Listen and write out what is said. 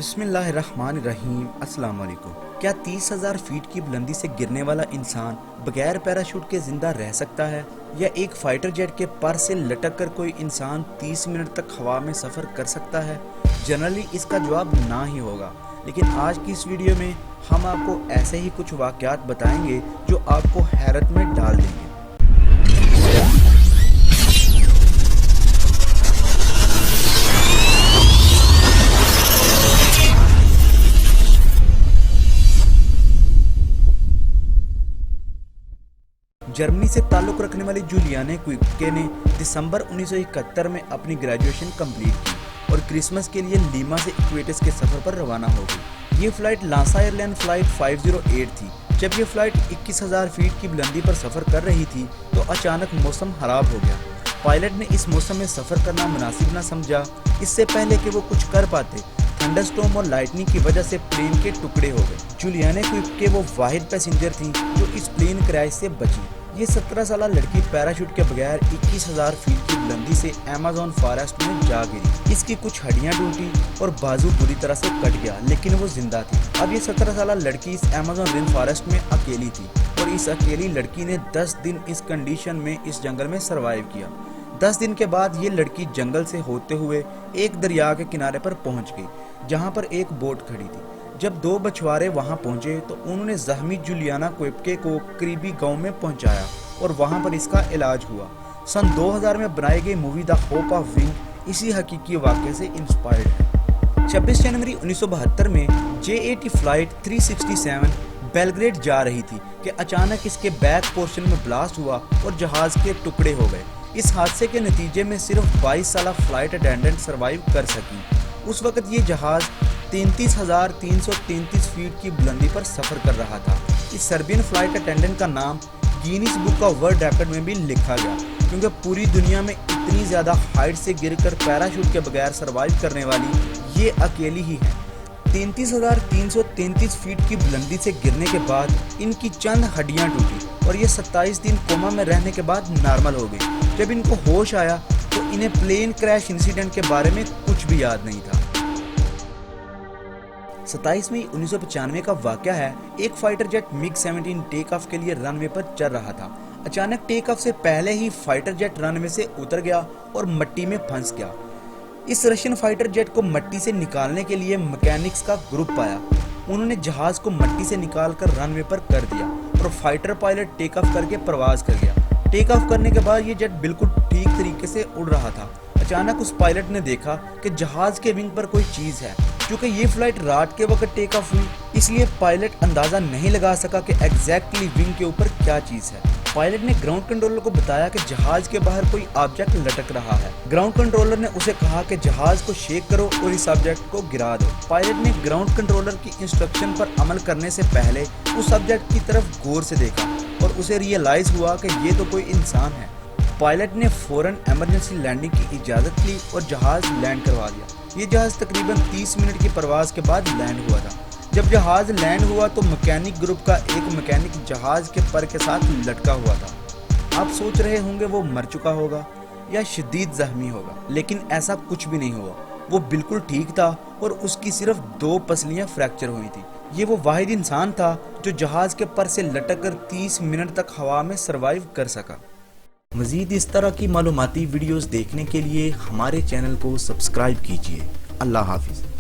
बिस्मिल्लाहिर्रहमानिर्रहीम। अस्सलाम वालेकुम। क्या 30,000 फीट की बुलंदी से गिरने वाला इंसान बगैर पैराशूट के जिंदा रह सकता है? या एक फाइटर जेट के पर से लटक कर कोई इंसान 30 मिनट तक हवा में सफ़र कर सकता है? जनरली इसका जवाब ना ही होगा, लेकिन आज की इस वीडियो में हम आपको ऐसे ही कुछ वाक़यात बताएंगे जो आपको हैरत में डाल देंगे। जर्मनी से ताल्लुक़ रखने वाली जूलियाने कुइपके ने दिसंबर 1971 में अपनी ग्रेजुएशन कंप्लीट की और क्रिसमस के लिए लीमा से इक्वेटस के सफ़र पर रवाना हो गई। ये फ़्लाइट लासा एयरलाइन फ़्लाइट 508 थी। जब ये फ़्लाइट 21,000 फीट की बुलंदी पर सफ़र कर रही थी तो अचानक मौसम ख़राब हो गया। पायलट ने इस मौसम में सफ़र करना मुनासिब न समझा। इससे पहले कि वो कुछ कर पाते, थंडरस्टॉर्म और लाइटनिंग की वजह से प्लेन के टुकड़े हो गए। जूलियाने कुइपके वो वाहिद पैसेंजर थी जो इस प्लेन क्रैश से बची। ये 17 साल लड़की पैराशूट के बगैर 21,000 फीट की बुलंदी से अमेज़न फॉरेस्ट में जा गिरी। इसकी कुछ हड्डियां टूटी और बाजू बुरी तरह से कट गया, लेकिन वो जिंदा थी। अब ये 17 साल लड़की इस अमेज़न रेन फॉरेस्ट में अकेली थी और इस अकेली लड़की ने 10 दिन इस कंडीशन में इस जंगल में सरवाइव किया। 10 दिन के बाद ये लड़की जंगल से होते हुए एक दरिया के किनारे पर पहुंच गई, जहां पर एक बोट खड़ी थी। जब दो मछुआरे वहां पहुंचे तो उन्होंने जख्मी जूलियाना कुइपके को करीबी गांव में पहुंचाया और वहां पर इसका इलाज हुआ। सन 2000 में बनाई गई movie the hope of wing इसी हकीकी वाक़े से इंस्पायर्ड है। 26 जनवरी 1972 में J-80 फ्लाइट 367 बेलग्रेड जा रही थी कि अचानक इसके बैक पोर्शन में ब्लास्ट हुआ और जहाज के टुकड़े हो गए। इस हादसे के नतीजे में सिर्फ 22 साल फ्लाइट अटेंडेंट सर्वाइव कर सकी। उस वक्त ये जहाज 33,333 फीट की बुलंदी पर सफ़र कर रहा था। इस सर्बियन फ्लाइट अटेंडेंट का नाम Guinness book of world record में भी लिखा गया, क्योंकि पूरी दुनिया में इतनी ज़्यादा हाइट से गिरकर पैराशूट के बगैर सर्वाइव करने वाली ये अकेली ही है। 33,333 फीट की बुलंदी से गिरने के बाद इनकी चंद हड्डियां टूटी और ये 27 दिन कोमा में रहने के बाद नॉर्मल हो गई। जब इनको होश आया तो इन्हें प्लेन क्रैश इंसिडेंट के बारे में कुछ भी याद नहीं था। 27 मई 1995 का वाक़या है। एक fighter jet MiG-17 take off के लिए रनवे पर चल रहा था। अचानक टेक ऑफ से पहले ही फाइटर जेट रनवे से उतर गया और मिट्टी में फंस गया। इस रशियन फाइटर जेट को मिट्टी से निकालने के लिए मैकेनिक्स का ग्रुप आया। उन्होंने जहाज को मिट्टी से निकालकर रनवे पर कर दिया और फाइटर पायलट टेक ऑफ करके प्रवास कर गया। टेक ऑफ करने के बाद ये जेट बिल्कुल ठीक तरीके से उड़ रहा था। अचानक उस पायलट ने देखा कि जहाज के विंग पर कोई चीज़ है। क्योंकि ये फ्लाइट रात के वक्त टेक ऑफ हुई, इसलिए पायलट अंदाज़ा नहीं लगा सका कि एग्जैक्टली विंग के ऊपर क्या चीज़ है। पायलट ने ग्राउंड कंट्रोलर को बताया कि जहाज के बाहर कोई ऑब्जेक्ट लटक रहा है। ग्राउंड कंट्रोलर ने उसे कहा कि जहाज को शेक करो और इस ऑब्जेक्ट को गिरा दो। पायलट ने ग्राउंड कंट्रोलर की इंस्ट्रक्शन पर अमल करने से पहले उस ऑब्जेक्ट की तरफ गौर से देखा और उसे रियलाइज हुआ कि ये तो कोई इंसान है। पायलट ने फौरन इमरजेंसी लैंडिंग की इजाज़त ली और जहाज लैंड करवा दिया। ये जहाज तकरीबन 30 मिनट की परवाज के बाद लैंड हुआ था। जब जहाज लैंड हुआ तो मैकेनिक ग्रुप का एक मैकेनिक जहाज के पर के साथ लटका हुआ था। आप सोच रहे होंगे वो मर चुका होगा या शदीद जख्मी होगा, लेकिन ऐसा कुछ भी नहीं हुआ। वो बिल्कुल ठीक था और उसकी सिर्फ 2 पसलियां फ्रैक्चर हुई थी। ये वो वाहिद इंसान था जो जहाज के पर से लटक कर 30 मिनट तक हवा में सर्वाइव कर सका। मज़ीद इस तरह की मालूमाती वीडियोस देखने के लिए हमारे चैनल को सब्सक्राइब कीजिए। अल्लाह हाफिज़।